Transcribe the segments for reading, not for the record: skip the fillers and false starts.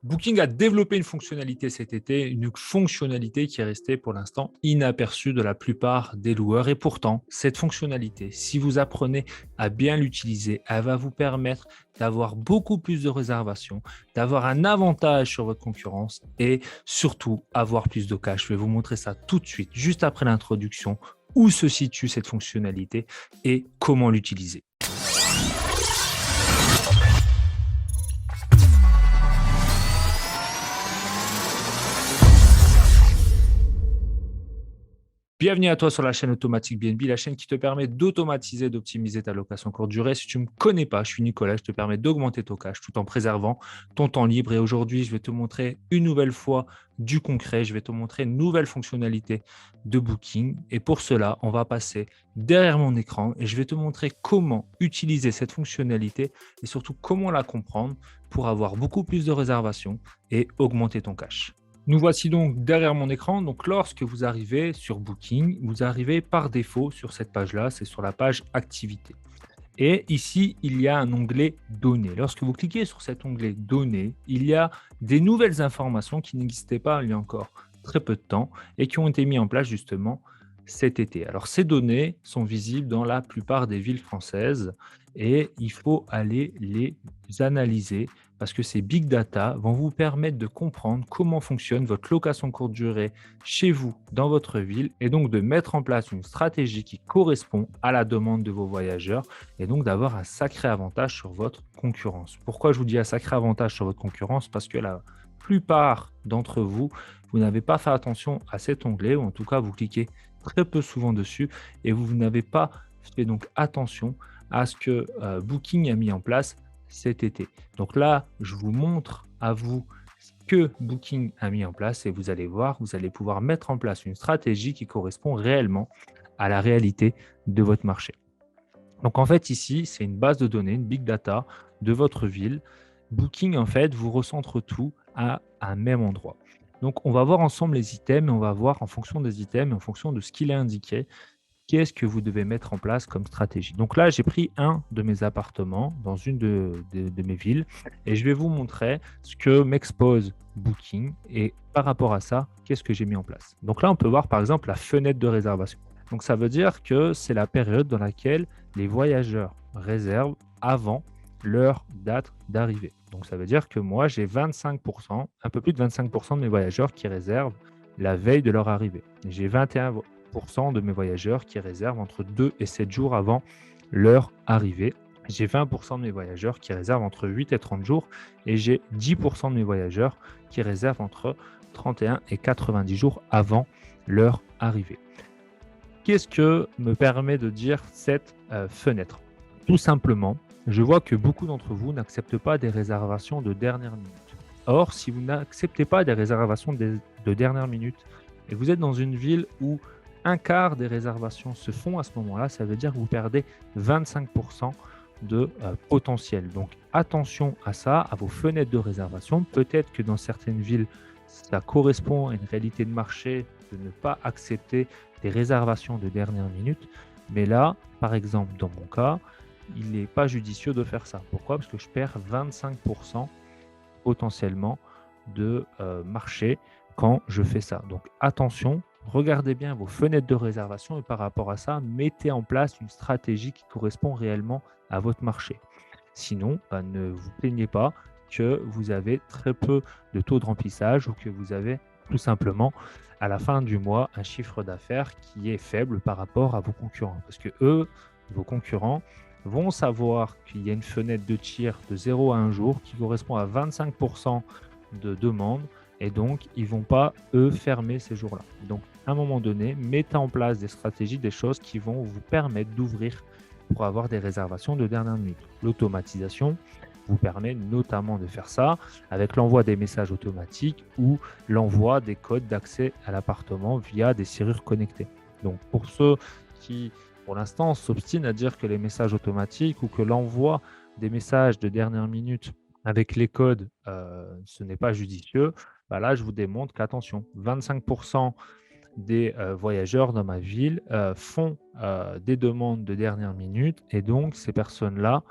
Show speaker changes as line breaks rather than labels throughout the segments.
Booking a développé une fonctionnalité cet été, une fonctionnalité qui est restée pour l'instant inaperçue de la plupart des loueurs. Et pourtant, cette fonctionnalité, si vous apprenez à bien l'utiliser, elle va vous permettre d'avoir beaucoup plus de réservations, d'avoir un avantage sur votre concurrence et surtout avoir plus de cash. Je vais vous montrer ça tout de suite, juste après l'introduction, où se situe cette fonctionnalité et comment l'utiliser. Bienvenue à toi sur la chaîne Automatique BNB, la chaîne qui te permet d'automatiser, d'optimiser ta location courte durée. Si tu ne me connais pas, je suis Nicolas, je te permets d'augmenter ton cash tout en préservant ton temps libre. Et aujourd'hui, je vais te montrer une nouvelle fois du concret. Je vais te montrer une nouvelle fonctionnalité de Booking. Et pour cela, on va passer derrière mon écran et je vais te montrer comment utiliser cette fonctionnalité et surtout comment la comprendre pour avoir beaucoup plus de réservations et augmenter ton cash. Nous voici donc derrière mon écran. Donc, lorsque vous arrivez sur Booking, vous arrivez par défaut sur cette page-là, c'est sur la page Activité. Et ici, il y a un onglet Données. Lorsque vous cliquez sur cet onglet Données, il y a des nouvelles informations qui n'existaient pas il y a encore très peu de temps et qui ont été mises en place justement cet été. Alors, ces données sont visibles dans la plupart des villes françaises et il faut aller les analyser parce que ces big data vont vous permettre de comprendre comment fonctionne votre location courte durée chez vous, dans votre ville, et donc de mettre en place une stratégie qui correspond à la demande de vos voyageurs et donc d'avoir un sacré avantage sur votre concurrence. Pourquoi je vous dis un sacré avantage sur votre concurrence? Parce que la plupart d'entre vous, vous n'avez pas fait attention à cet onglet, ou en tout cas vous cliquez très peu souvent dessus et vous n'avez pas fait donc attention à ce que Booking a mis en place cet été. Donc là, je vous montre à vous ce que Booking a mis en place et vous allez voir, vous allez pouvoir mettre en place une stratégie qui correspond réellement à la réalité de votre marché. Donc en fait, ici, c'est une base de données, une big data de votre ville. Booking, en fait, vous recentre tout à un même endroit. Donc on va voir ensemble les items et on va voir en fonction des items et en fonction de ce qu'il est indiqué, qu'est-ce que vous devez mettre en place comme stratégie. Donc là, j'ai pris un de mes appartements dans une de mes villes et je vais vous montrer ce que m'expose Booking et par rapport à ça, qu'est-ce que j'ai mis en place. Donc là, on peut voir par exemple la fenêtre de réservation. Donc ça veut dire que c'est la période dans laquelle les voyageurs réservent avant leur date d'arrivée. Donc ça veut dire que moi, j'ai 25%, un peu plus de 25% de mes voyageurs qui réservent la veille de leur arrivée. J'ai 21% de mes voyageurs qui réservent entre 2 et 7 jours avant leur arrivée. J'ai 20% de mes voyageurs qui réservent entre 8 et 30 jours et j'ai 10% de mes voyageurs qui réservent entre 31 et 90 jours avant leur arrivée. Qu'est-ce que me permet de dire cette fenêtre? Tout simplement, je vois que beaucoup d'entre vous n'acceptent pas des réservations de dernière minute. Or, si vous n'acceptez pas des réservations de dernière minute et vous êtes dans une ville où un quart des réservations se font à ce moment-là, ça veut dire que vous perdez 25% de potentiel. Donc, attention à ça, à vos fenêtres de réservation. Peut-être que dans certaines villes, ça correspond à une réalité de marché de ne pas accepter des réservations de dernière minute. Mais là, par exemple, dans mon cas, il n'est pas judicieux de faire ça. Pourquoi? Parce que je perds 25% potentiellement de marché quand je fais ça. Donc attention, regardez bien vos fenêtres de réservation et par rapport à ça, mettez en place une stratégie qui correspond réellement à votre marché. Sinon, ne vous plaignez pas que vous avez très peu de taux de remplissage ou que vous avez tout simplement à la fin du mois un chiffre d'affaires qui est faible par rapport à vos concurrents. Parce que eux, vos concurrents, vont savoir qu'il y a une fenêtre de tir de 0 à 1 jour qui correspond à 25% de demande et donc ils ne vont pas, eux, fermer ces jours-là. Donc, à un moment donné, mettez en place des stratégies, des choses qui vont vous permettre d'ouvrir pour avoir des réservations de dernière minute. L'automatisation vous permet notamment de faire ça avec l'envoi des messages automatiques ou l'envoi des codes d'accès à l'appartement via des serrures connectées. Donc, pour ceux qui pour l'instant, s'obstine à dire que les messages automatiques ou que l'envoi des messages de dernière minute avec les codes, ce n'est pas judicieux. Bah là, je vous démontre qu'attention, 25% des voyageurs dans ma ville font des demandes de dernière minute et donc ces personnes-là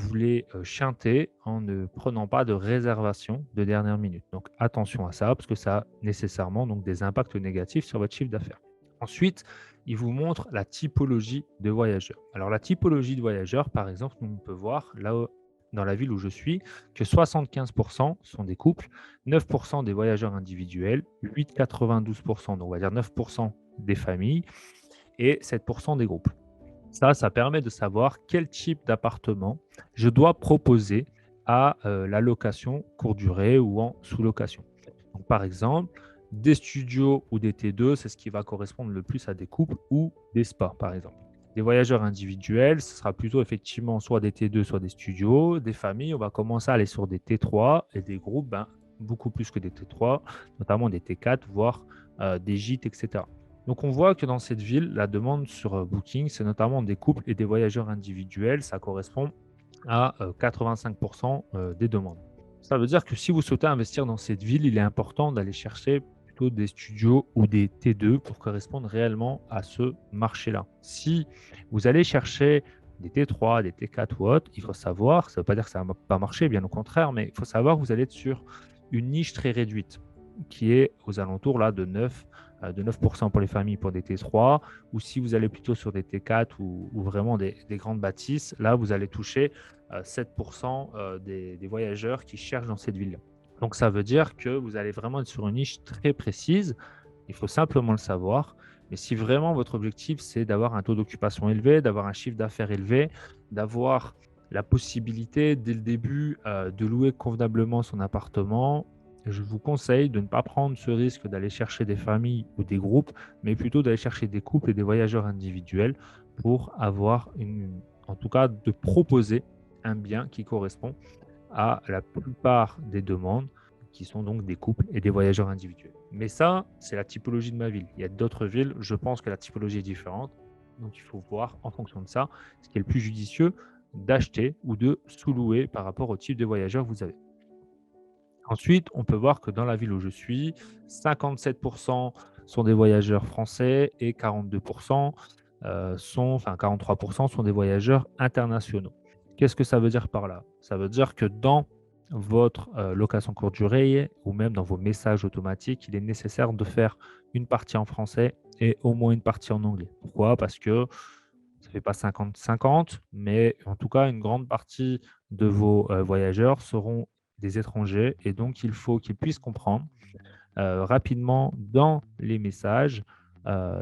voulez chanter en ne prenant pas de réservation de dernière minute. Donc attention à ça, parce que ça a nécessairement donc, des impacts négatifs sur votre chiffre d'affaires. Ensuite, il vous montre la typologie de voyageurs. Alors la typologie de voyageurs, par exemple, nous, on peut voir là dans la ville où je suis que 75% sont des couples, 9% des voyageurs individuels, 8,92%, donc on va dire 9% des familles et 7% des groupes. Ça permet de savoir quel type d'appartement je dois proposer à la location courte durée ou en sous-location. Donc, par exemple, des studios ou des T2, c'est ce qui va correspondre le plus à des couples ou des spas, par exemple. Des voyageurs individuels, ce sera plutôt effectivement soit des T2, soit des studios. Des familles, on va commencer à aller sur des T3 et des groupes, beaucoup plus que des T3, notamment des T4, voire des gîtes, etc. Donc, on voit que dans cette ville, la demande sur Booking, c'est notamment des couples et des voyageurs individuels. Ça correspond à 85% des demandes. Ça veut dire que si vous souhaitez investir dans cette ville, il est important d'aller chercher plutôt des studios ou des T2 pour correspondre réellement à ce marché-là. Si vous allez chercher des T3, des T4 ou autres, il faut savoir, ça ne veut pas dire que ça ne va pas marcher, bien au contraire, mais il faut savoir que vous allez être sur une niche très réduite qui est aux alentours là, de 9% pour les familles pour des T3, ou si vous allez plutôt sur des T4 ou vraiment des grandes bâtisses, là, vous allez toucher 7% des voyageurs qui cherchent dans cette ville-là. Donc, ça veut dire que vous allez vraiment être sur une niche très précise. Il faut simplement le savoir. Mais si vraiment votre objectif, c'est d'avoir un taux d'occupation élevé, d'avoir un chiffre d'affaires élevé, d'avoir la possibilité dès le début de louer convenablement son appartement, je vous conseille de ne pas prendre ce risque d'aller chercher des familles ou des groupes, mais plutôt d'aller chercher des couples et des voyageurs individuels pour avoir en tout cas, de proposer un bien qui correspond à la plupart des demandes, qui sont donc des couples et des voyageurs individuels. Mais ça, c'est la typologie de ma ville. Il y a d'autres villes, je pense que la typologie est différente. Donc, il faut voir en fonction de ça ce qui est le plus judicieux d'acheter ou de sous-louer par rapport au type de voyageurs que vous avez. Ensuite, on peut voir que dans la ville où je suis, 57% sont des voyageurs français et 42% enfin 43% sont des voyageurs internationaux. Qu'est-ce que ça veut dire par là? Ça veut dire que dans votre location courte durée ou même dans vos messages automatiques, il est nécessaire de faire une partie en français et au moins une partie en anglais. Pourquoi? Parce que ça ne fait pas 50-50, mais en tout cas, une grande partie de vos voyageurs seront des étrangers et donc il faut qu'ils puissent comprendre rapidement dans les messages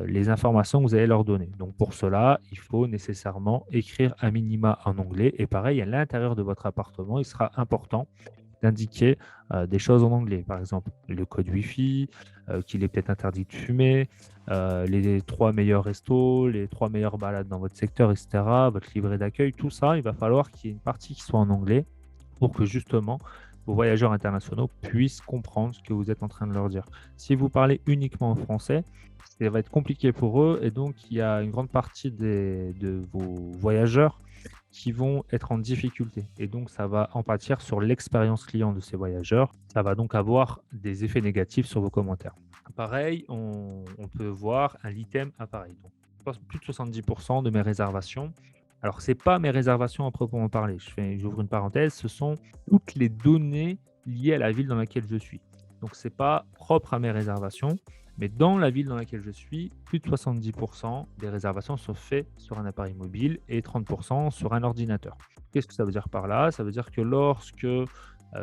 les informations que vous allez leur donner. Donc pour cela, il faut nécessairement écrire un minima en anglais et pareil, à l'intérieur de votre appartement, il sera important d'indiquer des choses en anglais. Par exemple, le code Wi-Fi, qu'il est peut-être interdit de fumer, les 3 meilleurs restos, les 3 meilleures balades dans votre secteur, et cetera, votre livret d'accueil, tout ça, il va falloir qu'il y ait une partie qui soit en anglais pour que justement vos voyageurs internationaux puissent comprendre ce que vous êtes en train de leur dire. Si vous parlez uniquement en français, ça va être compliqué pour eux et donc il y a une grande partie de vos voyageurs qui vont être en difficulté. Et donc, ça va en pâtir sur l'expérience client de ces voyageurs. Ça va donc avoir des effets négatifs sur vos commentaires. Pareil, on peut voir un item appareil. Donc, plus de 70% de mes réservations. Alors, ce n'est pas mes réservations à proprement parler. J'ouvre une parenthèse. Ce sont toutes les données liées à la ville dans laquelle je suis. Donc, ce n'est pas propre à mes réservations. Mais dans la ville dans laquelle je suis, plus de 70% des réservations sont faites sur un appareil mobile et 30% sur un ordinateur. Qu'est-ce que ça veut dire par là? Ça veut dire que lorsque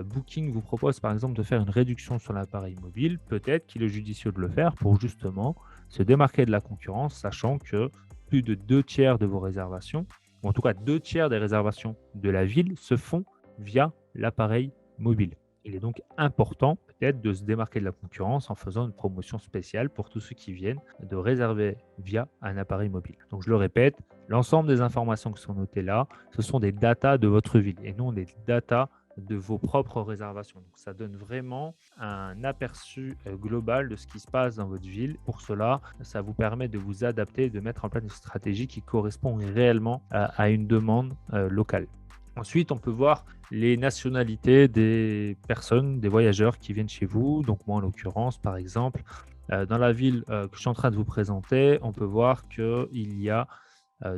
Booking vous propose par exemple de faire une réduction sur l'appareil mobile, peut-être qu'il est judicieux de le faire pour justement se démarquer de la concurrence, sachant que plus de 2 tiers de vos réservations, ou en tout cas 2 tiers des réservations de la ville, se font via l'appareil mobile. Il est donc important peut-être de se démarquer de la concurrence en faisant une promotion spéciale pour tous ceux qui viennent de réserver via un appareil mobile. Donc je le répète, l'ensemble des informations qui sont notées là, ce sont des datas de votre ville et non des datas de vos propres réservations. Donc ça donne vraiment un aperçu global de ce qui se passe dans votre ville. Pour cela, ça vous permet de vous adapter et de mettre en place une stratégie qui correspond réellement à une demande locale. Ensuite, on peut voir les nationalités des personnes, des voyageurs qui viennent chez vous. Donc moi, en l'occurrence, par exemple, dans la ville que je suis en train de vous présenter, on peut voir qu'il y a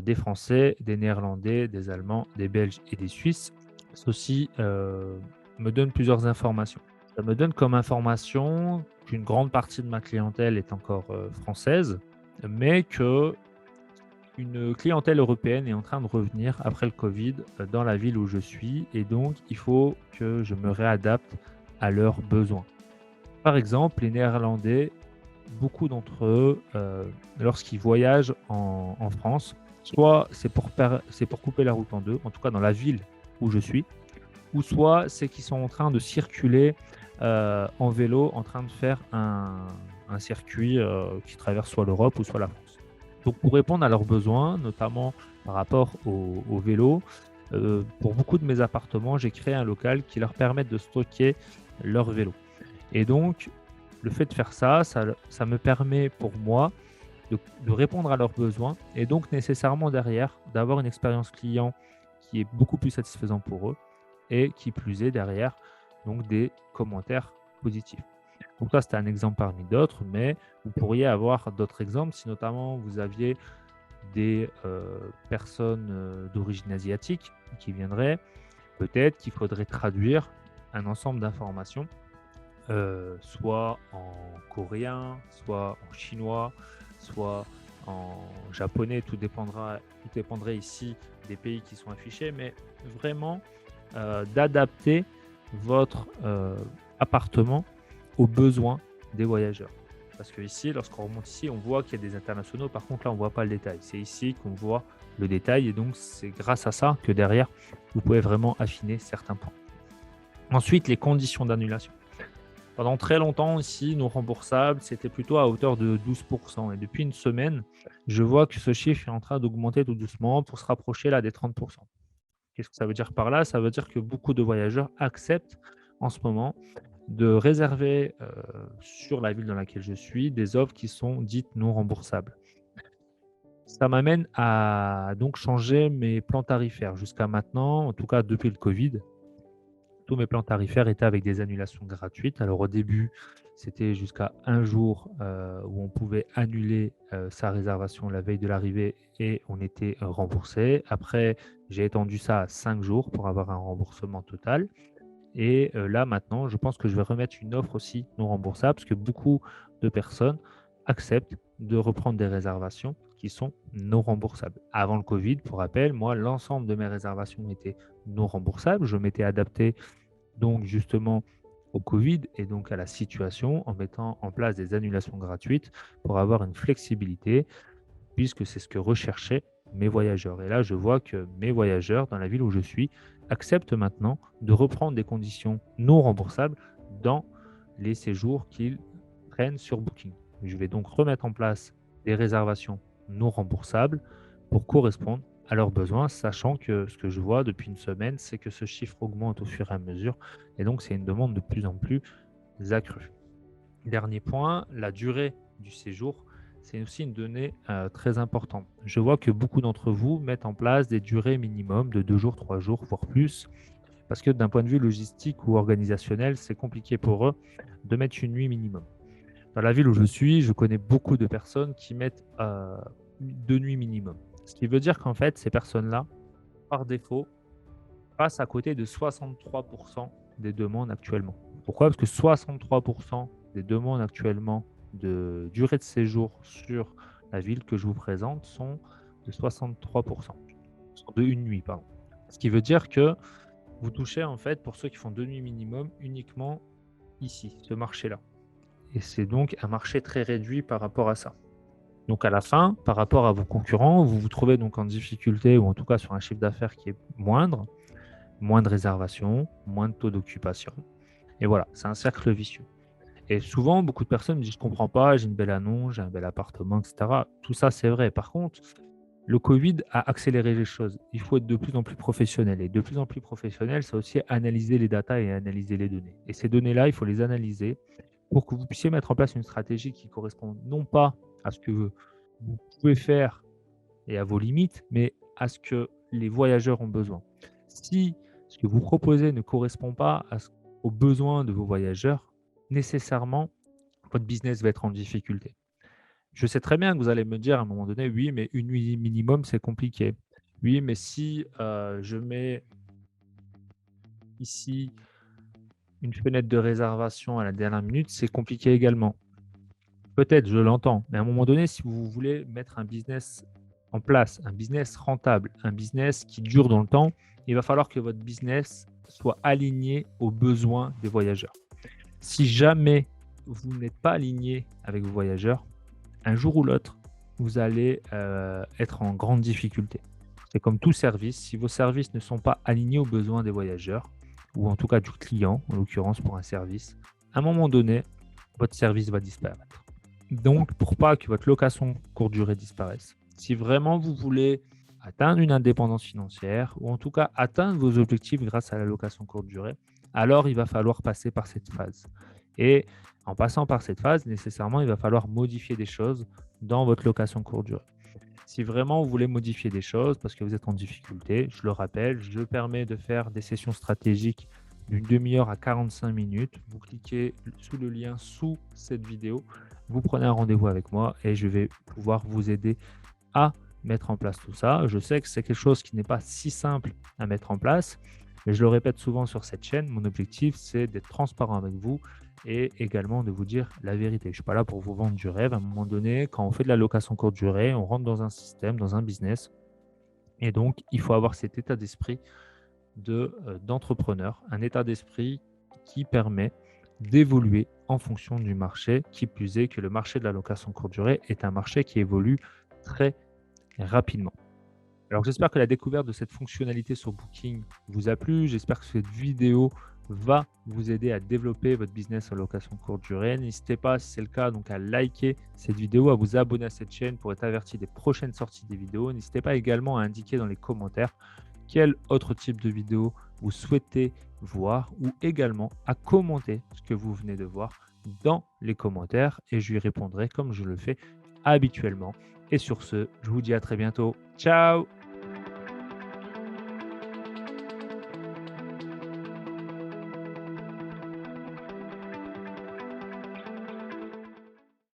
des Français, des Néerlandais, des Allemands, des Belges et des Suisses. Ceci me donne plusieurs informations. Ça me donne comme information qu'une grande partie de ma clientèle est encore française, mais que une clientèle européenne est en train de revenir après le Covid dans la ville où je suis, et donc il faut que je me réadapte à leurs besoins. Par exemple, les Néerlandais, beaucoup d'entre eux, lorsqu'ils voyagent en France, soit c'est pour couper la route en deux, en tout cas dans la ville où je suis, ou soit c'est qu'ils sont en train de circuler en vélo, en train de faire un circuit qui traverse soit l'Europe ou soit la France. Donc pour répondre à leurs besoins, notamment par rapport au vélo, pour beaucoup de mes appartements, j'ai créé un local qui leur permet de stocker leur vélo. Et donc, le fait de faire ça, ça me permet pour moi de répondre à leurs besoins et donc nécessairement derrière d'avoir une expérience client qui est beaucoup plus satisfaisante pour eux et qui plus est derrière donc des commentaires positifs. Donc ça, c'était un exemple parmi d'autres, mais vous pourriez avoir d'autres exemples si notamment vous aviez des personnes d'origine asiatique qui viendraient. Peut-être qu'il faudrait traduire un ensemble d'informations soit en coréen, soit en chinois, soit en japonais. Tout dépendrait ici des pays qui sont affichés, mais vraiment d'adapter votre appartement aux besoins des voyageurs. Parce que ici, lorsqu'on remonte ici, on voit qu'il y a des internationaux. Par contre, là, on ne voit pas le détail. C'est ici qu'on voit le détail. Et donc, c'est grâce à ça que derrière, vous pouvez vraiment affiner certains points. Ensuite, les conditions d'annulation. Pendant très longtemps ici, nos remboursables, c'était plutôt à hauteur de 12%. Et depuis une semaine, je vois que ce chiffre est en train d'augmenter tout doucement pour se rapprocher là des 30%. Qu'est-ce que ça veut dire par là? Ça veut dire que beaucoup de voyageurs acceptent en ce moment de réserver sur la ville dans laquelle je suis des offres qui sont dites non remboursables. Ça m'amène à donc changer mes plans tarifaires. Jusqu'à maintenant, en tout cas depuis le Covid, tous mes plans tarifaires étaient avec des annulations gratuites. Alors au début, c'était jusqu'à un jour où on pouvait annuler sa réservation la veille de l'arrivée et on était remboursé. Après, j'ai étendu ça à 5 jours pour avoir un remboursement total. Et là, maintenant, je pense que je vais remettre une offre aussi non remboursable parce que beaucoup de personnes acceptent de reprendre des réservations qui sont non remboursables. Avant le Covid, pour rappel, moi, l'ensemble de mes réservations étaient non remboursables. Je m'étais adapté donc justement au Covid et donc à la situation en mettant en place des annulations gratuites pour avoir une flexibilité puisque c'est ce que recherchaient mes voyageurs. Et là, je vois que mes voyageurs dans la ville où je suis acceptent maintenant de reprendre des conditions non remboursables dans les séjours qu'ils prennent sur Booking. Je vais donc remettre en place des réservations non remboursables pour correspondre à leurs besoins, sachant que ce que je vois depuis une semaine, c'est que ce chiffre augmente au fur et à mesure, et donc c'est une demande de plus en plus accrue. Dernier point, la durée du séjour, c'est aussi une donnée très importante. Je vois que beaucoup d'entre vous mettent en place des durées minimum de 2 jours, 3 jours, voire plus, parce que d'un point de vue logistique ou organisationnel, c'est compliqué pour eux de mettre une nuit minimum. Dans la ville où je suis, je connais beaucoup de personnes qui mettent 2 nuits minimum. Ce qui veut dire qu'en fait, ces personnes-là, par défaut, passent à côté de 63% des demandes actuellement. Pourquoi? Parce que 63% des demandes actuellement de durée de séjour sur la ville que je vous présente sont de 63%, sont de une nuit, pardon. Ce qui veut dire que vous touchez en fait, pour ceux qui font 2 nuits minimum, uniquement ici, ce marché-là. Et c'est donc un marché très réduit par rapport à ça. Donc à la fin, par rapport à vos concurrents, vous vous trouvez donc en difficulté ou en tout cas sur un chiffre d'affaires qui est moindre, moins de réservations, moins de taux d'occupation. Et voilà, c'est un cercle vicieux. Et souvent, beaucoup de personnes me disent: «Je ne comprends pas, j'ai une belle annonce, j'ai un bel appartement, et cetera». Tout ça, c'est vrai. Par contre, le Covid a accéléré les choses. Il faut être de plus en plus professionnel. Et de plus en plus professionnel, c'est aussi analyser les datas et analyser les données. Et ces données-là, il faut les analyser pour que vous puissiez mettre en place une stratégie qui correspond non pas à ce que vous pouvez faire et à vos limites, mais à ce que les voyageurs ont besoin. Si ce que vous proposez ne correspond pas aux besoins de vos voyageurs, nécessairement, votre business va être en difficulté. Je sais très bien que vous allez me dire à un moment donné, oui, mais une nuit minimum, c'est compliqué. Oui, mais si je mets ici une fenêtre de réservation à la dernière minute, c'est compliqué également. Peut-être, je l'entends, mais à un moment donné, si vous voulez mettre un business en place, un business rentable, un business qui dure dans le temps, il va falloir que votre business soit aligné aux besoins des voyageurs. Si jamais vous n'êtes pas aligné avec vos voyageurs, un jour ou l'autre, vous allez être en grande difficulté. C'est comme tout service, si vos services ne sont pas alignés aux besoins des voyageurs, ou en tout cas du client, en l'occurrence pour un service, à un moment donné, votre service va disparaître. Donc, pour pas que votre location courte durée disparaisse, si vraiment vous voulez atteindre une indépendance financière, ou en tout cas atteindre vos objectifs grâce à la location courte durée, alors il va falloir passer par cette phase. Et en passant par cette phase, nécessairement, il va falloir modifier des choses dans votre location courte durée. Si vraiment vous voulez modifier des choses parce que vous êtes en difficulté, je le rappelle, je permets de faire des sessions stratégiques d'une demi-heure à 45 minutes. Vous cliquez sous le lien sous cette vidéo, vous prenez un rendez-vous avec moi et je vais pouvoir vous aider à mettre en place tout ça. Je sais que c'est quelque chose qui n'est pas si simple à mettre en place, mais je le répète souvent sur cette chaîne, mon objectif, c'est d'être transparent avec vous et également de vous dire la vérité. Je ne suis pas là pour vous vendre du rêve. À un moment donné, quand on fait de la location courte durée, on rentre dans un système, dans un business. Et donc, il faut avoir cet état d'esprit d'entrepreneur, un état d'esprit qui permet d'évoluer en fonction du marché, qui plus est que le marché de la location courte durée est un marché qui évolue très rapidement. Alors, j'espère que la découverte de cette fonctionnalité sur Booking vous a plu. J'espère que cette vidéo va vous aider à développer votre business en location courte durée. N'hésitez pas, si c'est le cas, donc à liker cette vidéo, à vous abonner à cette chaîne pour être averti des prochaines sorties des vidéos. N'hésitez pas également à indiquer dans les commentaires quel autre type de vidéo vous souhaitez voir ou également à commenter ce que vous venez de voir dans les commentaires et je lui répondrai comme je le fais habituellement. Et sur ce, je vous dis à très bientôt. Ciao!